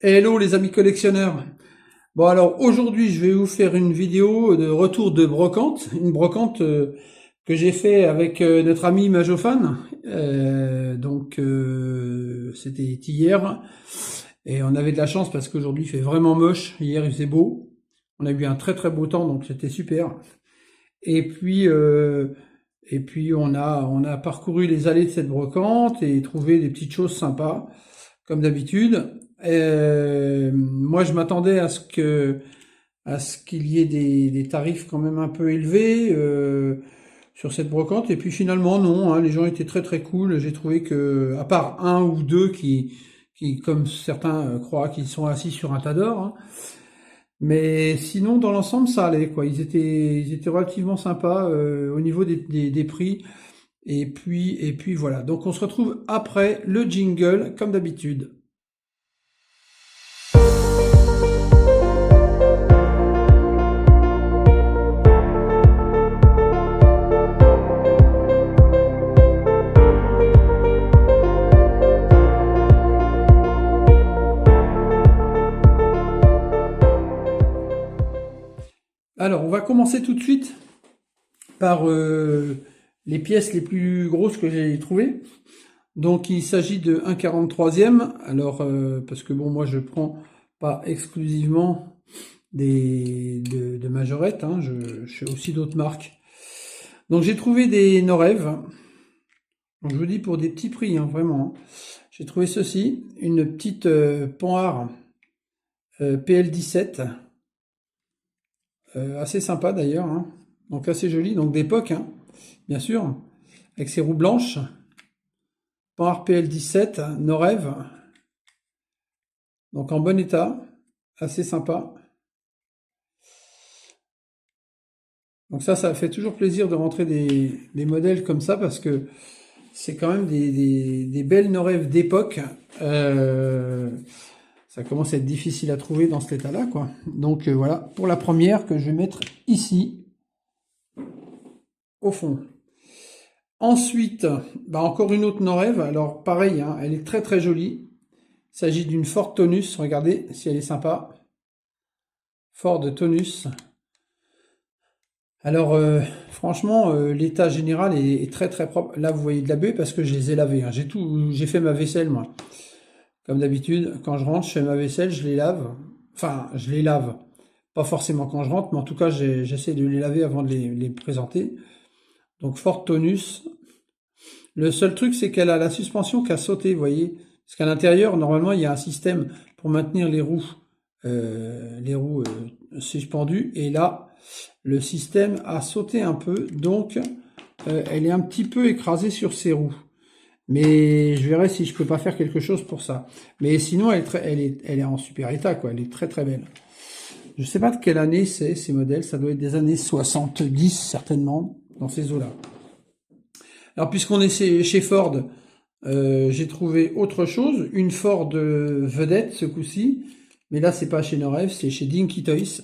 Hello les amis collectionneurs. Bon alors aujourd'hui je vais vous faire une vidéo de retour de brocante, une brocante que j'ai fait avec notre ami Majofan. C'était hier et on avait de la chance parce qu'aujourd'hui il fait vraiment moche. Hier il faisait beau. On a eu un très très beau temps donc c'était super. Et puis euh, et puis on a parcouru les allées de cette brocante et trouvé des petites choses sympas comme d'habitude. Moi, je m'attendais à ce qu'il y ait des tarifs quand même un peu élevés sur cette brocante. Et puis finalement, non. Hein, les gens étaient très très cool. J'ai trouvé que, à part un ou deux qui comme certains croient, qu'ils sont assis sur un tas d'or. Hein, mais sinon, dans l'ensemble, ça allait, quoi. Ils étaient relativement sympas au niveau des prix. Et puis voilà. Donc on se retrouve après le jingle, comme d'habitude. Alors, on va commencer tout de suite par les pièces les plus grosses que j'ai trouvées. Donc, il s'agit de 1,43e. Alors, parce que bon, moi, je prends pas exclusivement de majorettes. Hein, je fais aussi d'autres marques. Donc, j'ai trouvé des Norev. Donc, je vous dis pour des petits prix, hein, vraiment. Hein. J'ai trouvé ceci, une petite Panhard PL17. Assez sympa d'ailleurs, hein. Donc assez joli, donc d'époque, hein, bien sûr, avec ses roues blanches. Panhard PL17, Norev, donc en bon état, assez sympa. Donc ça fait toujours plaisir de rentrer des modèles comme ça parce que c'est quand même des belles Norev d'époque. Ça commence à être difficile à trouver dans cet état-là, quoi. Donc voilà, pour la première que je vais mettre ici, au fond. Ensuite, bah encore une autre Norev. Alors pareil, hein, elle est très très jolie. Il s'agit d'une Ford Tonus. Regardez si elle est sympa. Ford Tonus. Alors franchement, l'état général est très très propre. Là, vous voyez de la buée parce que je les ai lavés. Hein. J'ai fait ma vaisselle moi. Comme d'habitude, quand je rentre, je fais ma vaisselle, je les lave. Enfin, je les lave. Pas forcément quand je rentre, mais en tout cas, j'essaie de les laver avant de les présenter. Donc Ford Tonus. Le seul truc, c'est qu'elle a la suspension qui a sauté, vous voyez. Parce qu'à l'intérieur, normalement, il y a un système pour maintenir les roues suspendues. Et là, le système a sauté un peu, donc elle est un petit peu écrasée sur ses roues. Mais je verrai si je peux pas faire quelque chose pour ça. Mais sinon, elle est en super état, quoi. Elle est très très belle. Je sais pas de quelle année c'est ces modèles. Ça doit être des années 70 certainement, dans ces eaux-là. Alors puisqu'on est chez Ford, j'ai trouvé autre chose, une Ford vedette ce coup-ci, mais là c'est pas chez Norev, c'est chez Dinky Toys,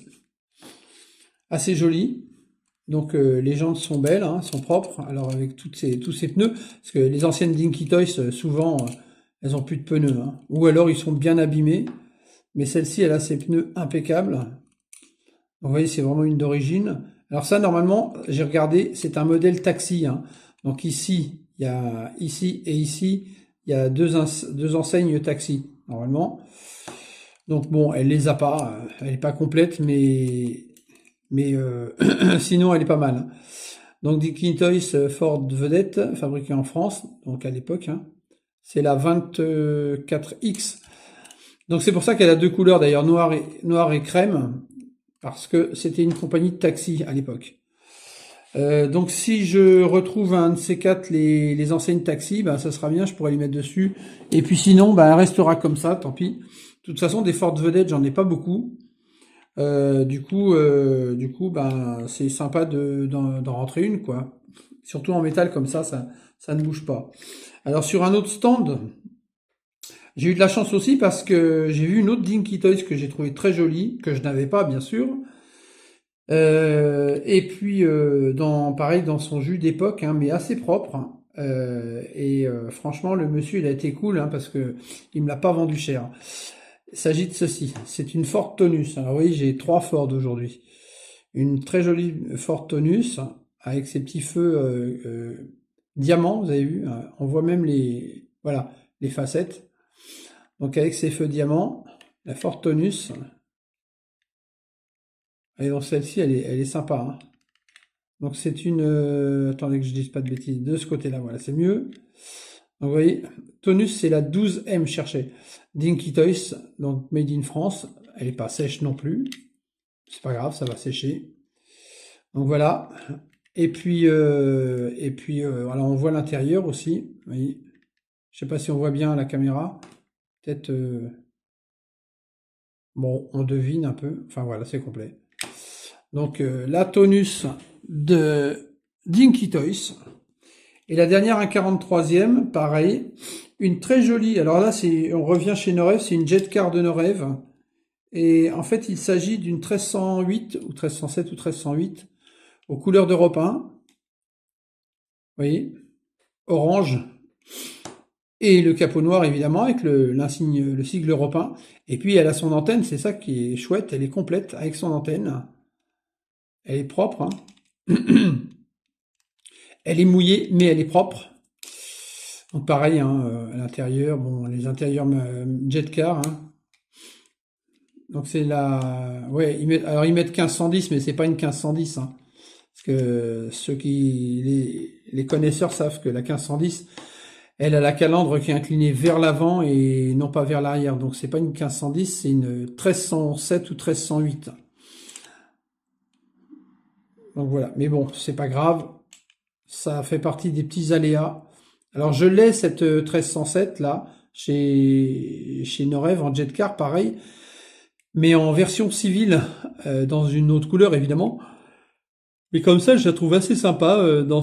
assez jolie. Donc les jantes sont belles, hein, sont propres. Alors avec tous ces pneus, parce que les anciennes Dinky Toys souvent elles ont plus de pneus, hein. Ou alors ils sont bien abîmés. Mais celle-ci elle a ses pneus impeccables. Donc, vous voyez c'est vraiment une d'origine. Alors ça normalement j'ai regardé, c'est un modèle taxi, hein. Donc ici il y a ici et ici il y a deux enseignes taxi normalement. Donc bon elle les a pas, elle est pas complète mais sinon elle est pas mal. Hein. Donc Dinky Toys Ford Vedette, fabriquée en France, donc à l'époque, hein. C'est la 24X. Donc c'est pour ça qu'elle a deux couleurs d'ailleurs, noir et crème, parce que c'était une compagnie de taxi à l'époque. Donc si je retrouve un de ces quatre, les enseignes taxi, bah, ça sera bien, je pourrais les mettre dessus. Et puis sinon, bah, elle restera comme ça, tant pis. De toute façon, des Ford Vedette, j'en ai pas beaucoup. Du coup, ben, c'est sympa d'en rentrer une, quoi. Surtout en métal comme ça ne bouge pas. Alors sur un autre stand, j'ai eu de la chance aussi parce que j'ai vu une autre Dinky Toys que j'ai trouvé très jolie, que je n'avais pas bien sûr. Et puis pareil dans son jus d'époque, hein, mais assez propre. Hein. Franchement, le monsieur il a été cool hein, parce que il me l'a pas vendu cher. Il s'agit de ceci. C'est une Ford Tonus. Alors oui, j'ai 3 Ford aujourd'hui. Une très jolie Ford Tonus avec ses petits feux diamants, vous avez vu. On voit même les, voilà, les facettes. Donc avec ses feux diamants, la Ford Tonus. Et donc celle-ci, elle est sympa, hein. Donc c'est une... attendez que je dise pas de bêtises. De ce côté-là, voilà, c'est mieux. Donc vous voyez, Tonus, c'est la 12M, cherchez. Dinky Toys, donc made in France. Elle n'est pas sèche non plus. C'est pas grave, ça va sécher. Donc voilà. Et puis voilà, on voit l'intérieur aussi. Vous voyez. Je sais pas si on voit bien à la caméra. Peut-être... bon, on devine un peu. Enfin voilà, c'est complet. Donc la Tonus de Dinky Toys. Et la dernière, un 43e, pareil. Une très jolie, alors là, on revient chez Norev, c'est une Jet Car de Norev. Et en fait, il s'agit d'une 1308, ou 1307 ou 1308, aux couleurs d'Europe 1. Vous voyez, orange. Et le capot noir, évidemment, avec l'insigne, le sigle Europe 1. Et puis, elle a son antenne, c'est ça qui est chouette, elle est complète avec son antenne. Elle est propre, hein. Elle est mouillée, mais elle est propre. Donc pareil, hein, à l'intérieur, bon, les intérieurs Jet Car, hein. Donc c'est la... ouais, alors ils mettent 1510, mais c'est pas une 1510, hein. Parce que les connaisseurs savent que la 1510, elle a la calandre qui est inclinée vers l'avant et non pas vers l'arrière. Donc c'est pas une 1510, c'est une 1307 ou 1308. Donc voilà, mais bon, c'est pas grave. Ça fait partie des petits aléas. Alors je l'ai cette 1307 là, chez Norev en Jet Car, pareil. Mais en version civile, dans une autre couleur évidemment. Mais comme ça, je la trouve assez sympa dans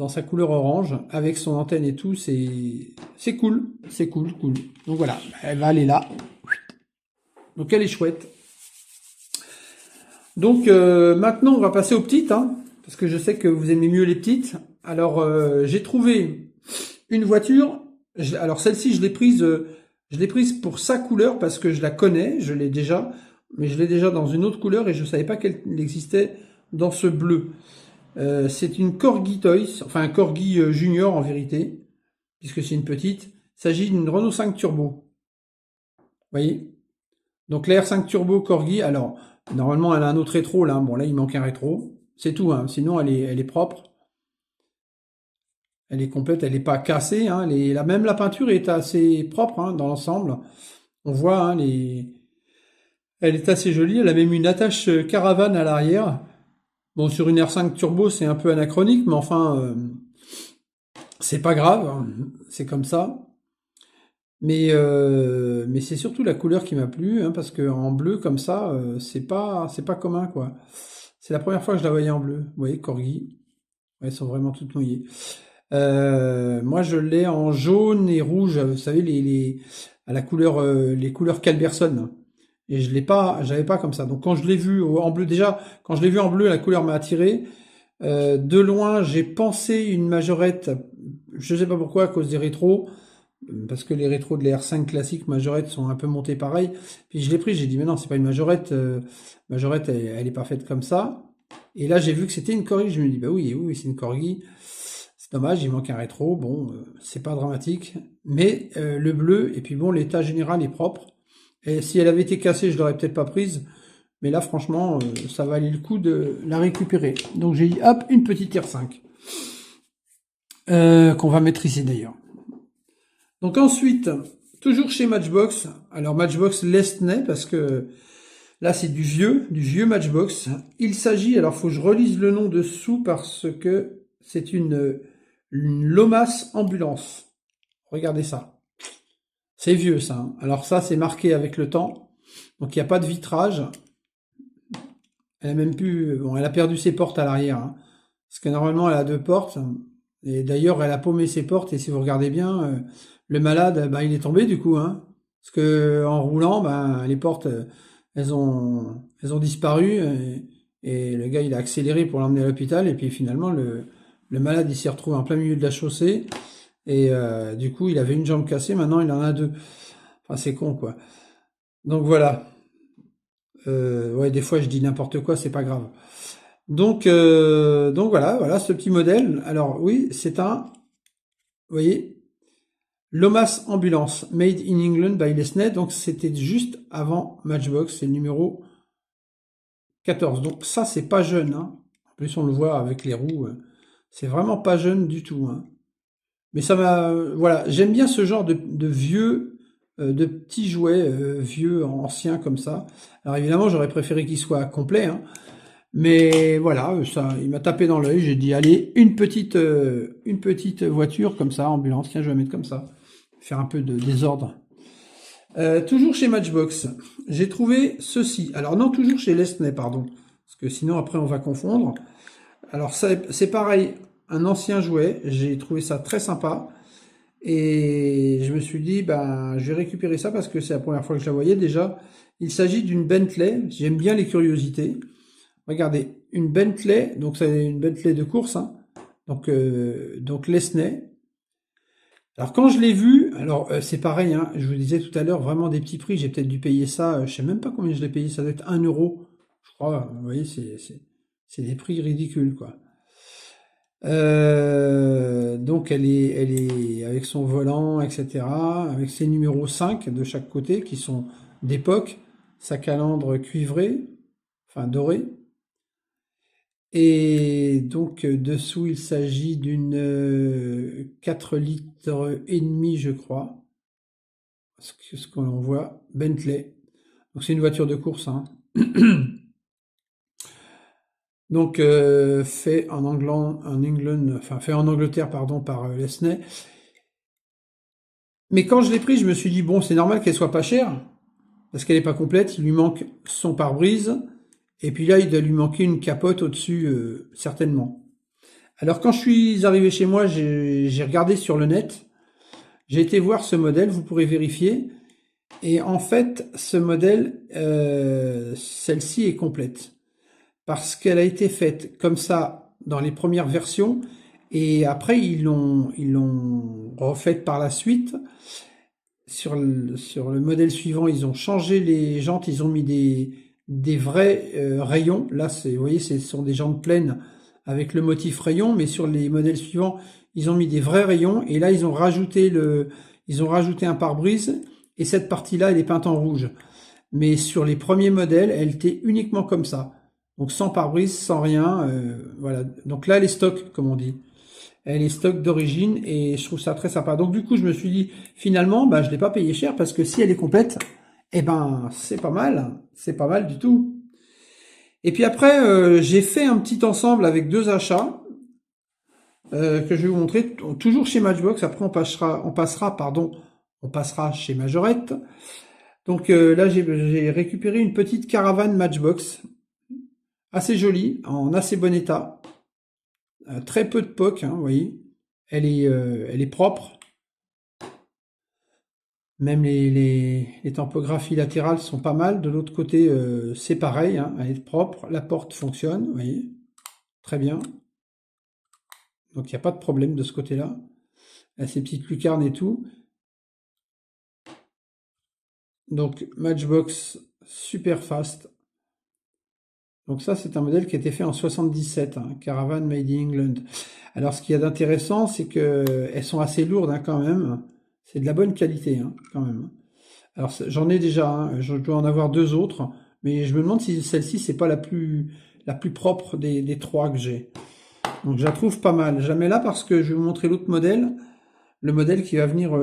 sa couleur orange, avec son antenne et tout. C'est cool, c'est cool, cool. Donc voilà, elle va aller là. Donc elle est chouette. Donc maintenant, on va passer aux petites, hein, parce que je sais que vous aimez mieux les petites. Alors j'ai trouvé une voiture. Alors celle-ci, je l'ai prise pour sa couleur parce que je la connais, je l'ai déjà, mais je l'ai déjà dans une autre couleur et je savais pas qu'elle existait dans ce bleu. C'est une Corgi Toys, enfin un Corgi Junior en vérité, puisque c'est une petite. Il s'agit d'une Renault 5 Turbo. Vous voyez? Donc la R5 Turbo Corgi, alors normalement elle a un autre rétro là, bon là il manque un rétro, c'est tout, hein. Sinon elle est propre. Elle est complète, elle n'est pas cassée, hein. Même la peinture est assez propre, hein, dans l'ensemble. On voit, hein, elle est assez jolie. Elle a même une attache caravane à l'arrière. Bon, sur une R5 Turbo, c'est un peu anachronique, mais enfin, c'est pas grave, hein. C'est comme ça. Mais c'est surtout la couleur qui m'a plu, hein, parce que en bleu comme ça, c'est pas commun, quoi. C'est la première fois que je la voyais en bleu. Vous voyez, Corgi. Ouais, elles sont vraiment toutes mouillées. Moi, je l'ai en jaune et rouge, vous savez, à la couleur, les couleurs Calberson. Et j'avais pas comme ça. Donc quand je l'ai vu en bleu, déjà, quand je l'ai vu en bleu, la couleur m'a attiré. De loin, j'ai pensé une majorette, je sais pas pourquoi, à cause des rétros, parce que les rétros de la R5 classique majorette sont un peu montés pareil. Puis je l'ai pris, j'ai dit, mais non, c'est pas une majorette. Majorette, elle est pas faite comme ça. Et là, j'ai vu que c'était une Corgi. Je me dis, bah oui, oui, c'est une Corgi. C'est dommage, il manque un rétro. Bon, c'est pas dramatique. Mais le bleu, et puis bon, l'état général est propre. Et si elle avait été cassée, je l'aurais peut-être pas prise. Mais là, franchement, ça valait le coup de la récupérer. Donc j'ai dit, hop, une petite R5. Qu'on va mettre ici d'ailleurs. Donc ensuite, toujours chez Matchbox. Alors Matchbox Lesney, parce que là c'est du vieux Matchbox. Il s'agit, alors faut que je relise le nom dessous parce que c'est une Lomas Ambulance. Regardez ça. C'est vieux ça, hein. Alors ça c'est marqué avec le temps. Donc il n'y a pas de vitrage. Elle a même plus... Bon, elle a perdu ses portes à l'arrière, hein. Parce que normalement elle a 2 portes. Et d'ailleurs elle a paumé ses portes. Et si vous regardez bien, le malade, bah, il est tombé du coup, hein. Parce que en roulant, bah, les portes, elles ont disparu. Et le gars il a accéléré pour l'emmener à l'hôpital. Et puis finalement le malade il s'est retrouvé en plein milieu de la chaussée. Et du coup il avait une jambe cassée. Maintenant il en a 2. Enfin c'est con quoi. Donc voilà. Ouais, des fois je dis n'importe quoi, c'est pas grave. Donc voilà, voilà ce petit modèle. Alors oui, c'est un, vous voyez, Lomas Ambulance, Made in England by Lesney. Donc c'était juste avant Matchbox, c'est le numéro 14. Donc ça, c'est pas jeune, hein. En plus, on le voit avec les roues. C'est vraiment pas jeune du tout, hein. Mais ça m'a, voilà, j'aime bien ce genre de vieux, de petits jouets vieux, anciens comme ça. Alors évidemment, j'aurais préféré qu'il soit complet, hein. Mais voilà, ça, il m'a tapé dans l'œil. J'ai dit, allez, une petite voiture comme ça, ambulance. Tiens, je vais mettre comme ça, faire un peu de désordre. Toujours chez Matchbox, j'ai trouvé ceci. Alors non, toujours chez Lesney, pardon, parce que sinon après on va confondre. Alors c'est pareil, un ancien jouet. J'ai trouvé ça très sympa. Et je me suis dit, ben, je vais récupérer ça parce que c'est la première fois que je la voyais déjà. Il s'agit d'une Bentley. J'aime bien les curiosités. Regardez, une Bentley, donc c'est une Bentley de course, hein. Donc Lesney. Alors quand je l'ai vu, alors c'est pareil, hein, je vous disais tout à l'heure, vraiment des petits prix, j'ai peut-être dû payer ça, je sais même pas combien je l'ai payé, ça doit être 1 euro, je crois, vous voyez, c'est des prix ridicules, quoi. Donc elle est avec son volant, etc., avec ses numéros 5 de chaque côté, qui sont d'époque, sa calandre cuivrée, enfin dorée, et donc dessous il s'agit d'une 4 litres et demi, je crois, ce qu'on voit, Bentley. Donc c'est une voiture de course, hein. Donc fait enfin fait en Angleterre, pardon, par Lesney. Mais quand je l'ai pris, je me suis dit bon, c'est normal qu'elle soit pas chère parce qu'elle est pas complète. Il lui manque son pare-brise et puis là, il doit lui manquer une capote au-dessus, certainement. Alors quand je suis arrivé chez moi, j'ai regardé sur le net. J'ai été voir ce modèle, vous pourrez vérifier. Et en fait, ce modèle, celle-ci est complète. Parce qu'elle a été faite comme ça dans les premières versions. Et après, ils l'ont refaite par la suite. Sur le modèle suivant, ils ont changé les jantes, ils ont mis des vrais rayons. Là, vous voyez, ce sont des jantes pleines avec le motif rayon. Mais sur les modèles suivants, ils ont mis des vrais rayons. Et là, ils ont rajouté un pare-brise. Et cette partie-là, elle est peinte en rouge. Mais sur les premiers modèles, elle était uniquement comme ça. Donc sans pare-brise, sans rien. Voilà. Donc là, elle est stock, comme on dit. Elle est stock d'origine et je trouve ça très sympa. Donc du coup, je me suis dit, finalement, bah, je l'ai pas payé cher parce que si elle est complète, eh ben, c'est pas mal. C'est pas mal du tout. Et puis après, j'ai fait un petit ensemble avec deux achats que je vais vous montrer. Toujours chez Matchbox. Après, on passera chez Majorette. Donc là, j'ai récupéré une petite caravane Matchbox, assez jolie, en assez bon état, très peu de pocs, hein, vous voyez. Elle est propre. Même les tampographies latérales sont pas mal. De l'autre côté, c'est pareil, hein, elle est propre. La porte fonctionne, vous voyez, très bien. Donc il n'y a pas de problème de ce côté-là. Elle a ses petites lucarnes et tout. Donc Matchbox super fast. Donc ça, c'est un modèle qui a été fait en 77, hein, Caravan Made in England. Alors ce qu'il y a d'intéressant, c'est qu'elles sont assez lourdes, hein, quand même. C'est de la bonne qualité, hein, quand même. Alors j'en ai déjà, hein, je dois en avoir deux autres, mais je me demande si celle-ci, c'est pas la plus propre des trois que j'ai. Donc je la trouve pas mal. Je la mets là parce que je vais vous montrer l'autre modèle, le modèle qui va venir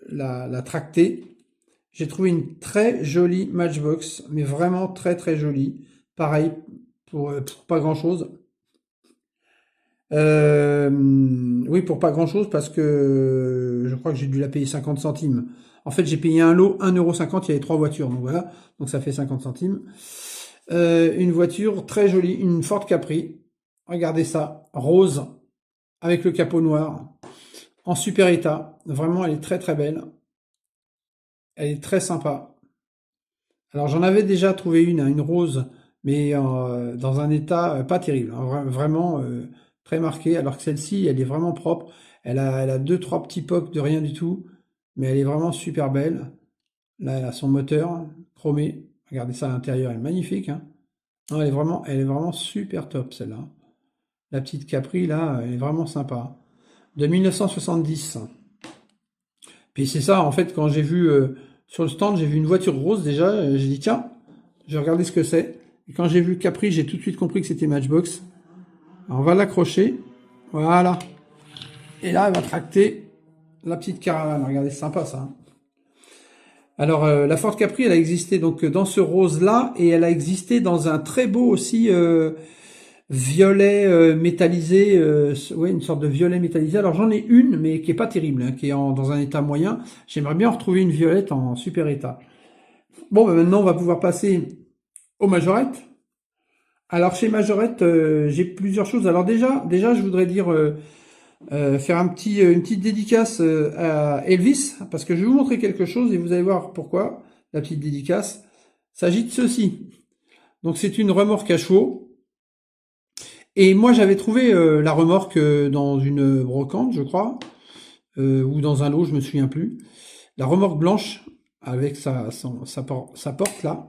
la tracter. J'ai trouvé une très jolie Matchbox, mais vraiment très très jolie. Pareil, pour pas grand-chose. Oui, pour pas grand-chose, parce que je crois que j'ai dû la payer 50 centimes. En fait, j'ai payé un lot, 1,50 €, il y avait trois voitures, donc voilà, donc ça fait 50 centimes. Une voiture très jolie, une Ford Capri. Regardez ça, rose, avec le capot noir, en super état. Vraiment, elle est très très belle. Elle est très sympa. Alors j'en avais déjà trouvé une, hein, une rose, mais dans un état pas terrible, hein, vraiment très marqué, alors que celle-ci, elle est vraiment propre. Elle a deux, trois petits pocs de rien du tout, mais elle est vraiment super belle. Là, elle a son moteur, chromée. Regardez ça à l'intérieur, elle est magnifique, hein. Non, elle est vraiment super top, celle-là. La petite Capri, là, elle est vraiment sympa. De 1970. Puis c'est ça, en fait, quand j'ai vu sur le stand, j'ai vu une voiture rose déjà, j'ai dit tiens, je vais regarder ce que c'est. Et quand j'ai vu Capri, j'ai tout de suite compris que c'était Matchbox. Alors on va l'accrocher, voilà. Et là, elle va tracter la petite caravane. Regardez, c'est sympa ça, hein. Alors la Ford Capri, elle a existé donc dans ce rose-là, et elle a existé dans un très beau aussi violet métallisé, ouais, une sorte de violet métallisé. Alors j'en ai une, mais qui est pas terrible, hein, qui est dans un état moyen. J'aimerais bien retrouver une violette en super état. Bon, ben maintenant on va pouvoir passer aux majorettes. Alors chez Majorette, j'ai plusieurs choses. Alors déjà, je voudrais dire faire une petite dédicace à Elvis, parce que je vais vous montrer quelque chose et vous allez voir pourquoi la petite dédicace. Il s'agit de ceci. Donc c'est une remorque à chevaux. Et moi, j'avais trouvé la remorque dans une brocante, je crois, ou dans un lot, je me souviens plus. La remorque blanche avec sa porte là.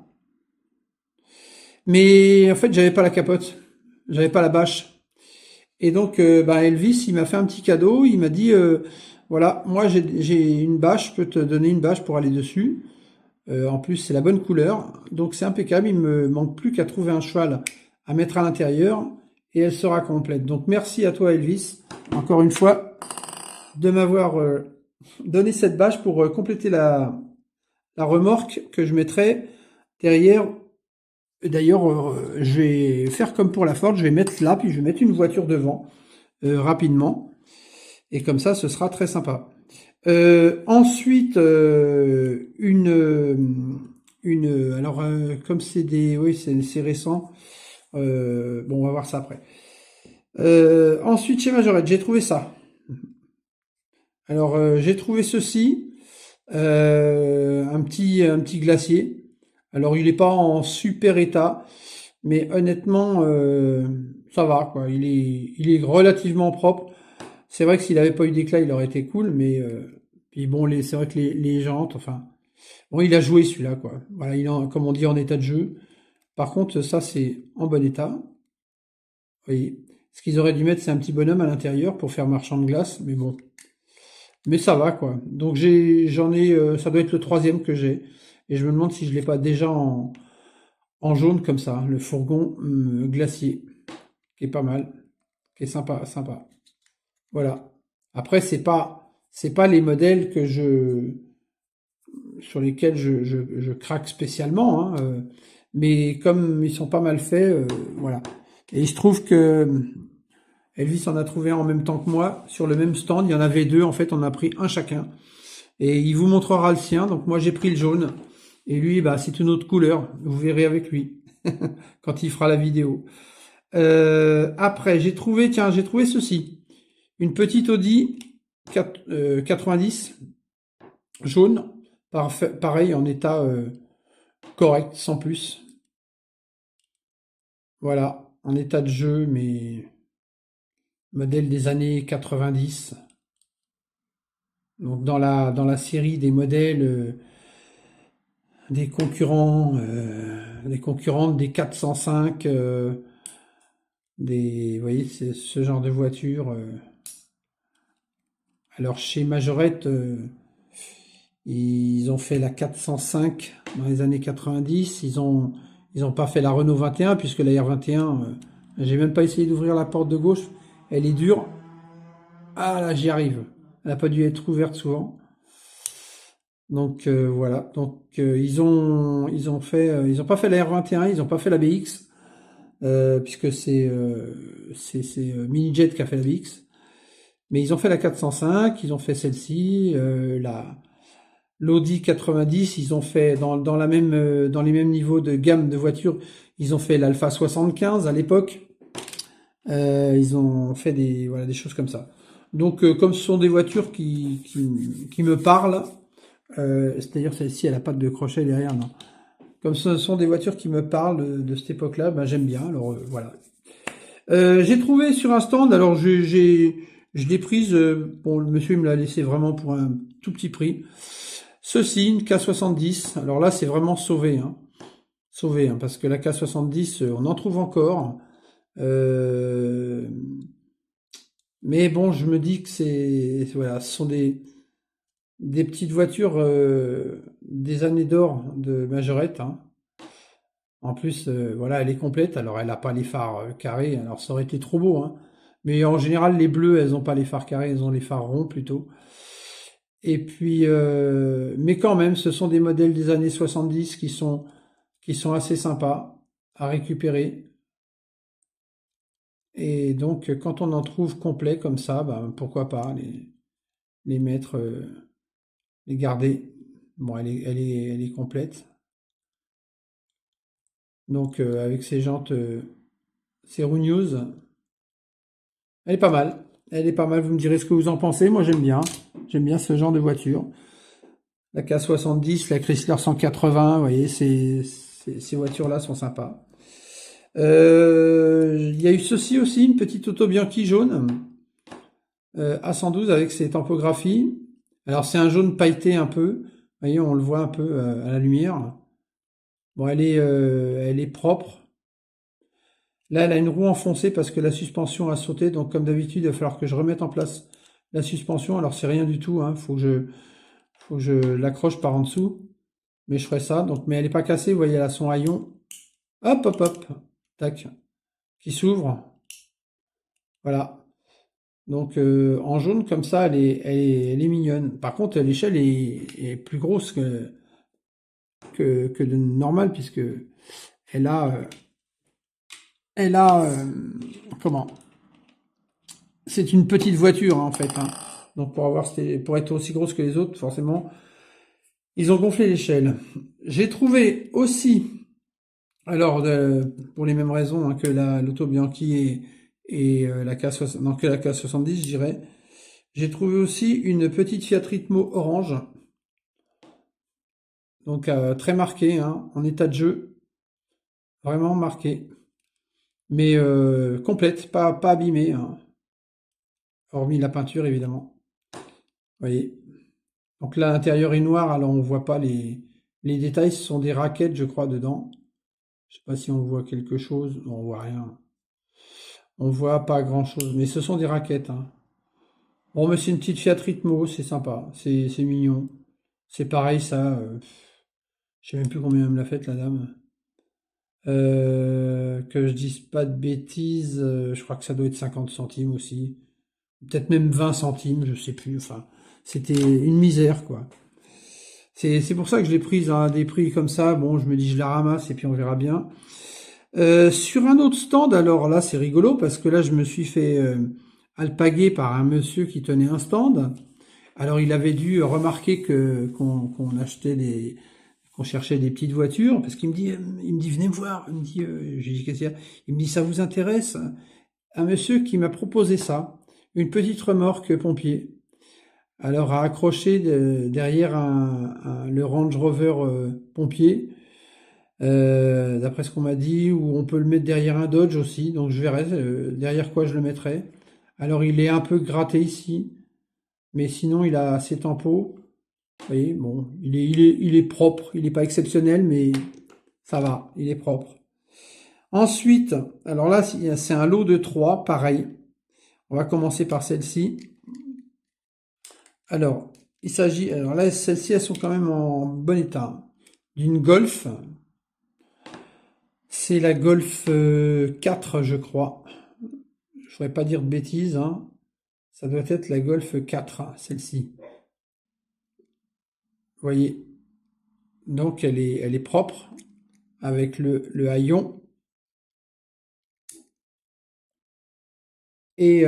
Mais en fait, j'avais pas la capote, j'avais pas la bâche. Et donc, bah, Elvis, il m'a fait un petit cadeau. Il m'a dit, voilà, moi j'ai une bâche, je peux te donner une bâche pour aller dessus. En plus, c'est la bonne couleur, donc c'est impeccable. Il me manque plus qu'à trouver un cheval à mettre à l'intérieur et elle sera complète. Donc merci à toi Elvis, encore une fois, de m'avoir donné cette bâche pour compléter la remorque que je mettrai derrière. D'ailleurs, je vais faire comme pour la Ford, je vais mettre là, puis je vais mettre une voiture devant rapidement. Et comme ça, ce sera très sympa. Ensuite, alors comme c'est oui, c'est récent. Bon, on va voir ça après. Ensuite, chez Majorette, j'ai trouvé ça. Alors, j'ai trouvé ceci, un petit glacier. Alors, il n'est pas en super état, mais honnêtement, ça va, quoi. Il est relativement propre. C'est vrai que s'il n'avait pas eu d'éclat, il aurait été cool, mais puis bon, c'est vrai que les jantes, enfin, bon, il a joué celui-là, quoi. Voilà, il est, comme on dit, en état de jeu. Par contre, ça, c'est en bon état. Vous voyez. Ce qu'ils auraient dû mettre, c'est un petit bonhomme à l'intérieur pour faire marchand de glace, mais bon. Mais ça va, quoi. Donc ça doit être le troisième que j'ai. Et je me demande si je l'ai pas déjà en jaune comme ça, le fourgon glacier, qui est pas mal, qui est sympa, sympa. Voilà. Après, c'est pas les modèles sur lesquels je craque spécialement, hein, mais comme ils sont pas mal faits, voilà. Et il se trouve que Elvis en a trouvé un en même temps que moi sur le même stand. Il y en avait deux, en fait, on a pris un chacun. Et il vous montrera le sien. Donc moi j'ai pris le jaune et lui, bah c'est une autre couleur. Vous verrez avec lui quand il fera la vidéo. Après, j'ai trouvé ceci. Une petite Audi 90 jaune, pareil en état correct, sans plus. Voilà, en état de jeu, mais modèle des années 90. Donc dans la série des modèles des concurrentes des 405, vous voyez, c'est ce genre de voiture. Alors chez Majorette, ils ont fait la 405 dans les années 90. Ils ont pas fait la Renault 21 puisque la R21, j'ai même pas essayé d'ouvrir la porte de gauche. Elle est dure. Ah là, j'y arrive. Elle n'a pas dû être ouverte souvent. Donc voilà. Donc ils ont pas fait la R21, ils ont pas fait la BX puisque c'est Minijet qui a fait la BX. Mais ils ont fait la 405, ils ont fait celle-ci, l'Audi 90, ils ont fait dans les mêmes niveaux de gamme de voitures, ils ont fait l'Alpha 75 à l'époque. Ils ont fait des choses comme ça. Donc comme ce sont des voitures qui me parlent, c'est-à-dire celle-ci elle a pas de crochet derrière, non. Comme ce sont des voitures qui me parlent de cette époque-là, ben j'aime bien. Alors voilà. J'ai trouvé sur un stand, alors je l'ai prise, bon le monsieur il me l'a laissé vraiment pour un tout petit prix. Ceci, une K70. Alors là, c'est vraiment sauvé, hein. Sauvé, hein, parce que la K70, on en trouve encore. Euh, mais bon, je me dis que voilà, ce sont des petites voitures des années d'or de Majorette, hein. En plus, voilà, elle est complète. Alors, elle n'a pas les phares carrés. Alors, ça aurait été trop beau, hein. Mais en général, les bleues, elles n'ont pas les phares carrés, elles ont les phares ronds plutôt. Et puis, mais quand même, ce sont des modèles des années 70 qui sont assez sympas à récupérer. Et donc, quand on en trouve complet comme ça, ben, pourquoi pas les mettre, les garder. Bon, elle est complète. Donc, avec ces jantes, ces News, elle est pas mal. Elle est pas mal. Vous me direz ce que vous en pensez. Moi, j'aime bien. J'aime bien ce genre de voiture. La K70, la Chrysler 180, vous voyez, ces voitures-là sont sympas. Il y a eu ceci aussi, une petite auto Bianchi jaune, A112 avec ses tampographies. Alors c'est un jaune pailleté un peu, vous voyez, on le voit un peu à la lumière. Bon, elle est propre. Là, elle a une roue enfoncée parce que la suspension a sauté, donc comme d'habitude, il va falloir que je remette en place la suspension. Alors c'est rien du tout, hein, faut que je l'accroche par en dessous, mais je ferai ça. Donc, mais elle n'est pas cassée, vous voyez, elle a son haillon. Hop, hop, hop, tac, qui s'ouvre. Voilà. Donc en jaune comme ça, elle est mignonne. Par contre, l'échelle est plus grosse que de normal puisque elle a, euh, elle a, comment? C'est une petite voiture hein, en fait, hein. Donc pour être aussi grosse que les autres, forcément, ils ont gonflé l'échelle. J'ai trouvé aussi, alors pour les mêmes raisons hein, que l'auto Bianchi et la K60, non, que la K70, je dirais. J'ai trouvé aussi une petite Fiat Ritmo orange, donc très marquée, hein, en état de jeu, vraiment marquée, mais complète, pas abîmée, hein, hormis la peinture évidemment. Vous voyez. Donc là, l'intérieur est noir, alors on voit pas les détails, ce sont des raquettes, je crois, dedans. Je sais pas si on voit quelque chose, non, on voit rien. On voit pas grand-chose, mais ce sont des raquettes, hein. Bon, mais c'est une petite Fiat Ritmo, c'est sympa, c'est mignon. C'est pareil, ça. Je sais même plus combien elle me l'a faite, la dame. Que je dise pas de bêtises, je crois que ça doit être 50 centimes aussi. Peut-être même 20 centimes, je sais plus. Enfin, c'était une misère, quoi. C'est pour ça que je l'ai prise à des prix comme ça. Bon, je me dis, je la ramasse et puis on verra bien. Sur un autre stand, alors là, c'est rigolo parce que là, je me suis fait alpaguer par un monsieur qui tenait un stand. Alors, il avait dû remarquer qu'on achetait qu'on cherchait des petites voitures, parce il me dit, venez me voir. Il me dit, j'ai dit, qu'est-ce qu'il y a? Il me dit, ça vous intéresse? Un monsieur qui m'a proposé ça, une petite remorque pompier. Alors, à accrocher derrière le Range Rover pompier, d'après ce qu'on m'a dit, ou on peut le mettre derrière un Dodge aussi, donc je verrai derrière quoi je le mettrai. Alors, il est un peu gratté ici, mais sinon, il a ses tampons. Vous voyez, bon, il est propre, il n'est pas exceptionnel, mais ça va, il est propre. Ensuite, alors là, c'est un lot de 3, pareil. On va commencer par celle-ci. Alors, alors là, celles-ci, elles sont quand même en bon état. D'une Golf. C'est la Golf 4, je crois. Je ne voudrais pas dire de bêtises, hein. Ça doit être la Golf 4, celle-ci. Vous voyez. Donc, elle est propre, avec le haillon. Et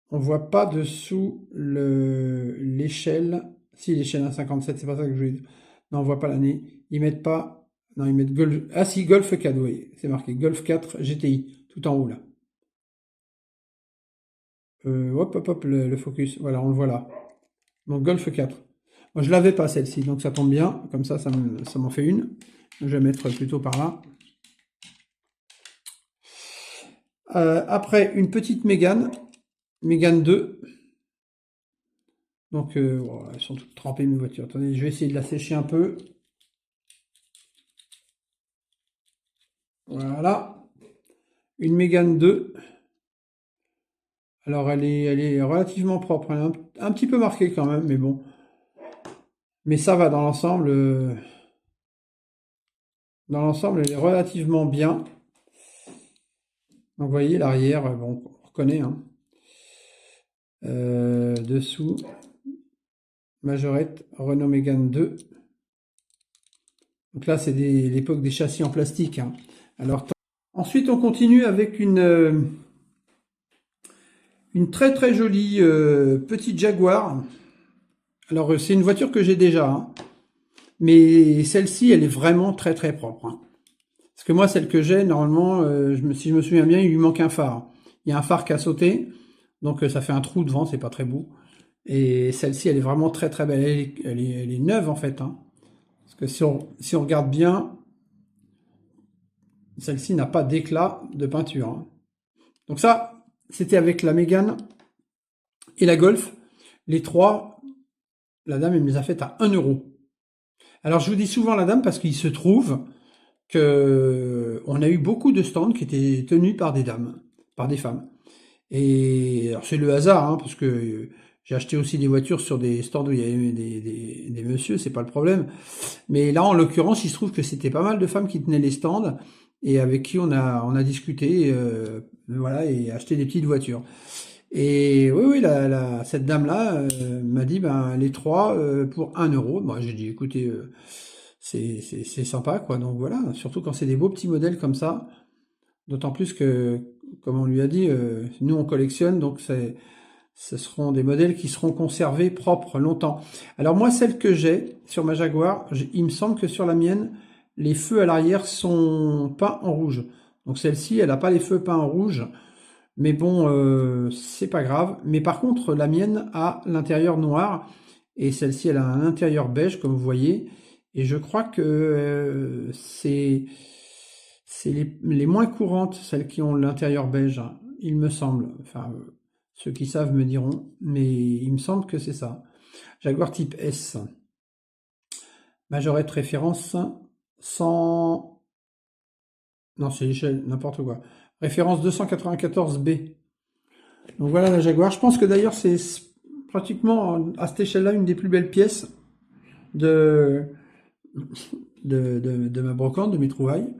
on voit pas dessous l'échelle. Si, l'échelle 1,57, c'est pas ça que je voulais dire. Non, on voit pas l'année. Ils mettent pas. Non, ils mettent Golf. Ah si, Golf 4, oui, c'est marqué. Golf 4 GTI, tout en haut là. Hop, hop, hop, le focus. Voilà, on le voit là. Donc Golf 4. Moi, je l'avais pas celle-ci, donc ça tombe bien. Comme ça m'en fait une. Je vais mettre plutôt par là. Après, une petite Mégane. Mégane 2. Donc, voilà, elles sont toutes trempées, mes voitures. Attendez, je vais essayer de la sécher un peu. Voilà. Une Mégane 2. Alors, elle est relativement propre. Elle est un petit peu marquée quand même, mais bon. Mais ça va dans l'ensemble. Dans l'ensemble, elle est relativement bien. Donc, vous voyez, l'arrière, bon, on reconnaît, hein. Dessous, Majorette Renault Mégane 2. Donc là, c'est l'époque des châssis en plastique, hein. Alors, ensuite, on continue avec une très très jolie petite Jaguar. Alors, c'est une voiture que j'ai déjà, hein. Mais celle-ci, elle est vraiment très très propre, hein. Parce que moi, celle que j'ai, normalement, si je me souviens bien, il lui manque un phare. Il y a un phare qui a sauté, donc ça fait un trou devant, c'est pas très beau. Et celle-ci, elle est vraiment très très belle. Elle est neuve en fait, hein. Parce que si on regarde bien, celle-ci n'a pas d'éclat de peinture, hein. Donc ça, c'était avec la Mégane et la Golf. Les trois, la dame, elle me les a faites à 1 euro. Alors je vous dis souvent la dame parce qu'il se trouve que on a eu beaucoup de stands qui étaient tenus par des dames, par des femmes. Et alors c'est le hasard, hein, parce que j'ai acheté aussi des voitures sur des stands où il y avait des messieurs, c'est pas le problème. Mais là, en l'occurrence, il se trouve que c'était pas mal de femmes qui tenaient les stands et avec qui on a discuté, voilà, et acheté des petites voitures. Et oui, oui, cette dame-là m'a dit, ben, les trois pour 1 euro. Moi, j'ai dit, écoutez, c'est sympa, quoi. Donc voilà, surtout quand c'est des beaux petits modèles comme ça. D'autant plus que, comme on lui a dit, nous on collectionne, donc ce seront des modèles qui seront conservés propres longtemps. Alors moi, celle que j'ai sur ma Jaguar, il me semble que sur la mienne, les feux à l'arrière sont peints en rouge. Donc celle-ci, elle n'a pas les feux peints en rouge. Mais bon, c'est pas grave. Mais par contre, la mienne a l'intérieur noir. Et celle-ci, elle a un intérieur beige, comme vous voyez. Et je crois que c'est les moins courantes, celles qui ont l'intérieur beige, hein, il me semble. Enfin, ceux qui savent me diront, mais il me semble que c'est ça. Jaguar type S. Majorette référence 100... Non, c'est l'échelle, n'importe quoi. Référence 294B. Donc voilà la Jaguar. Je pense que d'ailleurs c'est pratiquement à cette échelle-là une des plus belles pièces de, de ma brocante, de mes trouvailles.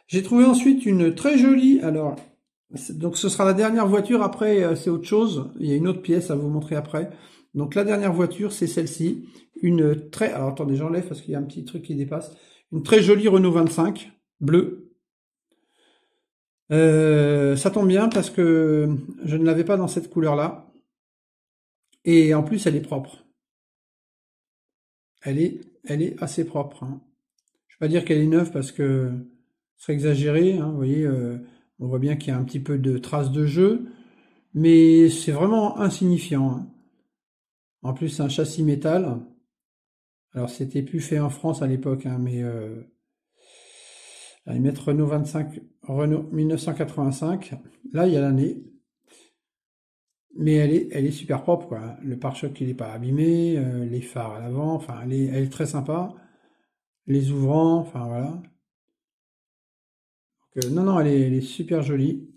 J'ai trouvé ensuite une très jolie, alors, donc ce sera la dernière voiture, après c'est autre chose, il y a une autre pièce à vous montrer après. Donc la dernière voiture, c'est celle-ci, une très, alors attendez, j'enlève parce qu'il y a un petit truc qui dépasse, une très jolie Renault 25, bleue. Ça tombe bien parce que je ne l'avais pas dans cette couleur-là, et en plus elle est propre. Elle est assez propre, hein. Je ne vais pas dire qu'elle est neuve parce que ce serait exagéré, hein, vous voyez, on voit bien qu'il y a un petit peu de traces de jeu, mais c'est vraiment insignifiant, hein. En plus, c'est un châssis métal. Alors, c'était plus fait en France à l'époque, hein, mais là, ils mettent Renault 25, Renault 1985. Là, il y a l'année. Mais elle est super propre, quoi. Le pare-choc, il n'est pas abîmé, les phares à l'avant, enfin, elle est très sympa. Les ouvrants, enfin, voilà. Donc, non, non, elle est super jolie.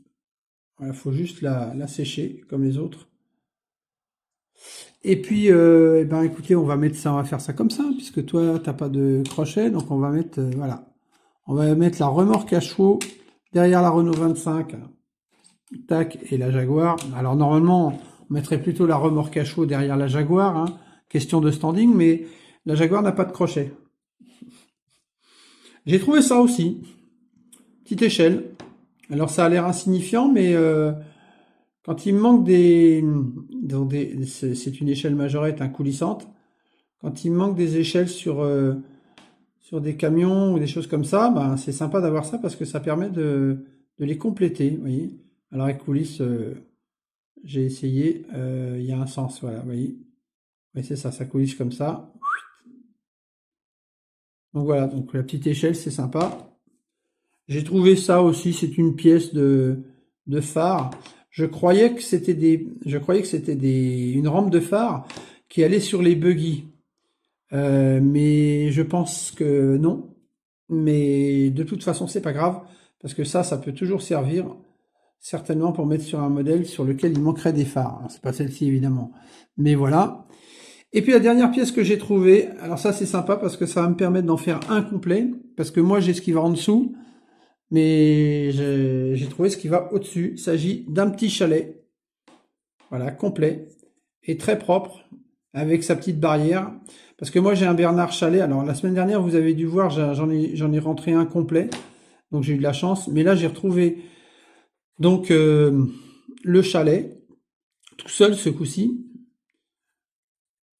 Il faut juste la sécher, comme les autres. Et puis, eh ben, écoutez, on va mettre ça, on va faire ça comme ça, puisque toi, t'as pas de crochet, donc on va mettre, voilà, on va mettre la remorque à chevaux derrière la Renault 25, tac, et la Jaguar. Alors normalement, on mettrait plutôt la remorque à chevaux derrière la Jaguar, hein, question de standing, mais la Jaguar n'a pas de crochet. J'ai trouvé ça aussi, petite échelle. Alors ça a l'air insignifiant, mais quand il me manque c'est une échelle majorette, hein, coulissante. Quand il me manque des échelles sur des camions ou des choses comme ça, ben, c'est sympa d'avoir ça parce que ça permet de les compléter, vous voyez. Alors avec coulisse, j'ai essayé, il y a un sens, voilà, vous voyez. Oui, c'est ça, ça coulisse comme ça. Donc voilà, donc la petite échelle, c'est sympa. J'ai trouvé ça aussi, c'est une pièce de phare. une rampe de phare qui allait sur les buggy. Mais je pense que non. Mais de toute façon, c'est pas grave, parce que ça peut toujours servir, certainement pour mettre sur un modèle sur lequel il manquerait des phares. Alors, c'est pas celle-ci, évidemment. Mais voilà. Et puis la dernière pièce que j'ai trouvée, alors ça c'est sympa parce que ça va me permettre d'en faire un complet, parce que moi j'ai ce qui va en dessous, mais j'ai trouvé ce qui va au-dessus. Il s'agit d'un petit chalet, voilà, complet, et très propre, avec sa petite barrière. Parce que moi j'ai un Bernard Chalet, alors la semaine dernière vous avez dû voir, j'en ai rentré un complet, donc j'ai eu de la chance, mais là j'ai retrouvé donc le chalet, tout seul ce coup-ci.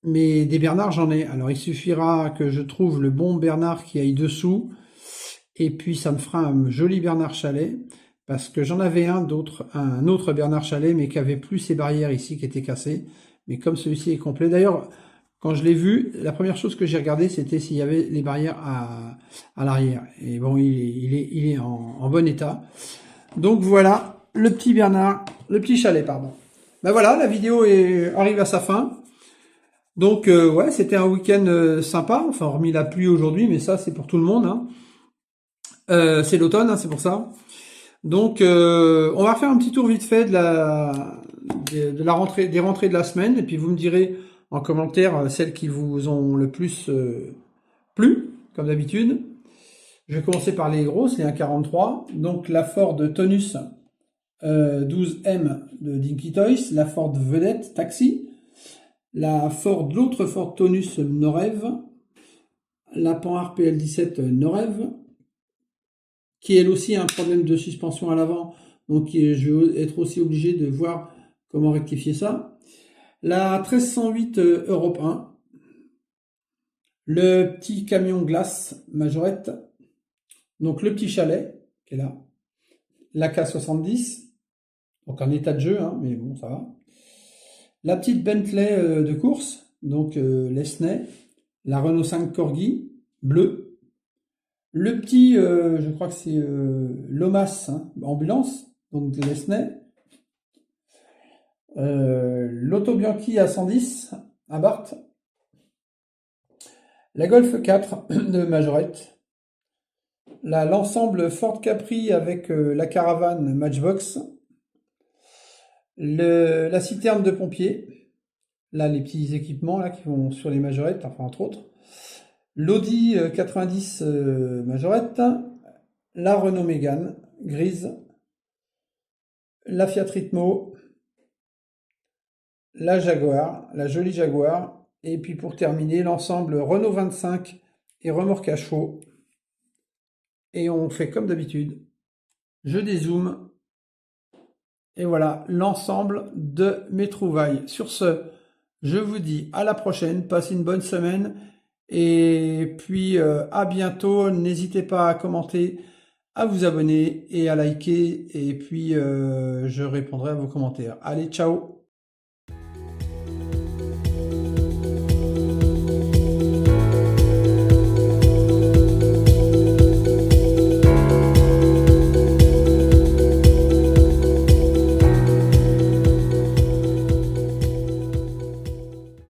Mais des Bernards, j'en ai. Alors, il suffira que je trouve le bon Bernard qui aille dessous. Et puis, ça me fera un joli Bernard Chalet. Parce que j'en avais un autre Bernard Chalet, mais qui avait plus ces barrières ici qui étaient cassées. Mais comme celui-ci est complet. D'ailleurs, quand je l'ai vu, la première chose que j'ai regardé, c'était s'il y avait les barrières à l'arrière. Et bon, il est en bon état. Donc voilà, le petit chalet, pardon. Ben voilà, la vidéo arrive à sa fin. Donc ouais, c'était un week-end sympa, enfin hormis la pluie aujourd'hui, mais ça c'est pour tout le monde, hein. C'est l'automne, hein, c'est pour ça. Donc on va faire un petit tour vite fait de la rentrée, des rentrées de la semaine, et puis vous me direz en commentaire celles qui vous ont le plus plu, comme d'habitude. Je vais commencer par les grosses, les 1,43. Donc la Ford Tonus 12M de Dinky Toys, la Ford Vedette Taxi, l'autre Ford Tonus Norev, la Panhard PL17 Norev, qui elle aussi a un problème de suspension à l'avant, donc je vais être aussi obligé de voir comment rectifier ça. La 1308 Europe 1, le petit camion glace Majorette, donc le petit chalet qui est là, la K70, donc en état de jeu, hein, mais bon ça va. La petite Bentley de course, donc l'Esnay, la Renault 5 Corgi, bleu. Le petit, je crois que c'est Lomas, hein, ambulance, donc de l'Esnay. L'Auto Bianchi A110, Abarth. La Golf 4 de Majorette. L'ensemble Ford Capri avec la caravane Matchbox. La citerne de pompiers. Là, les petits équipements là, qui vont sur les Majorettes, enfin entre autres. L'Audi 90 Majorette. La Renault Mégane grise. La Fiat Ritmo. La Jaguar, la jolie Jaguar. Et puis pour terminer, l'ensemble Renault 25 et remorque à chevaux. Et on fait comme d'habitude. Je dézoome. Et voilà l'ensemble de mes trouvailles. Sur ce, je vous dis à la prochaine. Passez une bonne semaine. Et puis à bientôt. N'hésitez pas à commenter, à vous abonner et à liker. Et puis je répondrai à vos commentaires. Allez, ciao!